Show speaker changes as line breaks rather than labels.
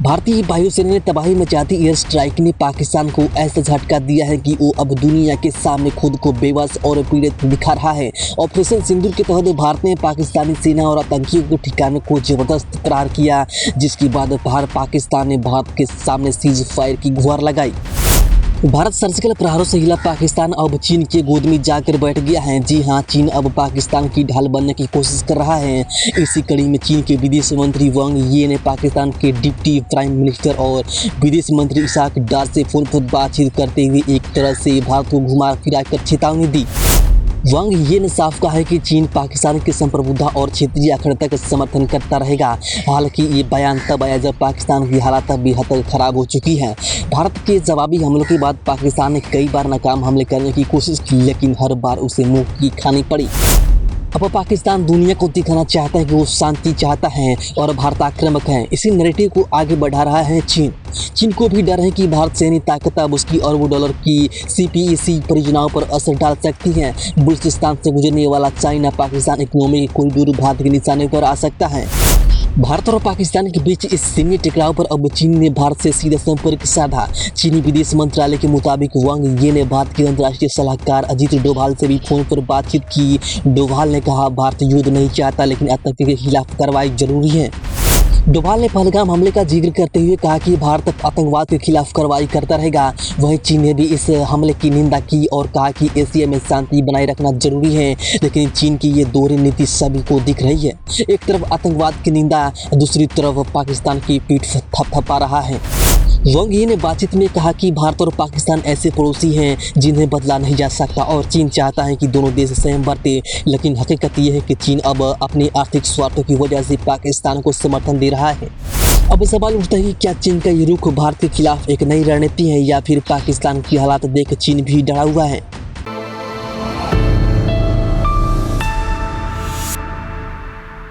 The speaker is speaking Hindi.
भारतीय वायुसेना ने तबाही मचाती एयर स्ट्राइक ने पाकिस्तान को ऐसा झटका दिया है कि वो अब दुनिया के सामने खुद को बेबस और पीड़ित दिखा रहा है। ऑपरेशन सिंदूर के तहत भारत ने पाकिस्तानी सेना और आतंकियों के ठिकानों को जबरदस्त करार किया, जिसके बाद पाकिस्तान ने भारत के सामने सीज फायर की गुहार लगाई। भारत सर्जिकल प्रहारों से हिला पाकिस्तान अब चीन के गोद में जाकर बैठ गया है। जी हां, चीन अब पाकिस्तान की ढाल बनने की कोशिश कर रहा है। इसी कड़ी में चीन के विदेश मंत्री वांग यी ने पाकिस्तान के डिप्टी प्राइम मिनिस्टर और विदेश मंत्री इसाक डार से फोन पर बातचीत करते हुए एक तरह से भारत को घुमा फिरा कर चेतावनी दी। वांग यी ने साफ कहा है कि चीन पाकिस्तान की संप्रभुता और क्षेत्रीय अखंडता का समर्थन करता रहेगा। हालांकि ये बयान तब आया जब पाकिस्तान की हालत बेहद खराब हो चुकी है। भारत के जवाबी हमलों के बाद पाकिस्तान ने कई बार नाकाम हमले करने की कोशिश की, लेकिन हर बार उसे मुंह की खानी पड़ी। अब पाकिस्तान दुनिया को दिखाना चाहता है कि वो शांति चाहता है और भारत आक्रामक है। इसी नैरेटिव को आगे बढ़ा रहा है चीन को भी डर है कि भारत सैन्य ताकत अब उसकी अरबों डॉलर की CPEC परियोजनाओं पर असर डाल सकती है। बलूचिस्तान से गुजरने वाला चाइना पाकिस्तान इकोनॉमी के कॉरिडोर भारत के निशाने पर आ सकता है। भारत और पाकिस्तान के बीच इस सैन्य टकराव पर अब चीन ने भारत से सीधा संपर्क साधा। चीनी विदेश मंत्रालय के मुताबिक वांग यी ने भारत के अंतर्राष्ट्रीय सलाहकार अजीत डोभाल से भी फोन पर बातचीत की। डोभाल ने कहा, भारत युद्ध नहीं चाहता, लेकिन आतंक के खिलाफ कार्रवाई जरूरी है। डोभाल ने पहलगाम हमले का जिक्र करते हुए कहा कि भारत आतंकवाद के खिलाफ कार्रवाई करता रहेगा। वहीं चीन ने भी इस हमले की निंदा की और कहा कि एशिया में शांति बनाए रखना जरूरी है। लेकिन चीन की ये दोहरी नीति सभी को दिख रही है। एक तरफ आतंकवाद की निंदा, दूसरी तरफ पाकिस्तान की पीठ थपथपा रहा है। वांग यी ने बातचीत में कहा कि भारत और पाकिस्तान ऐसे पड़ोसी हैं जिन्हें बदला नहीं जा सकता और चीन चाहता है कि दोनों देश संयम बरते। लेकिन हकीकत यह है कि चीन अब अपने आर्थिक स्वार्थों की वजह से पाकिस्तान को समर्थन दे रहा है। अब सवाल उठता है कि क्या चीन का ये रुख भारत के खिलाफ एक नई रणनीति है या फिर पाकिस्तान की हालात देख चीन भी डरा हुआ है।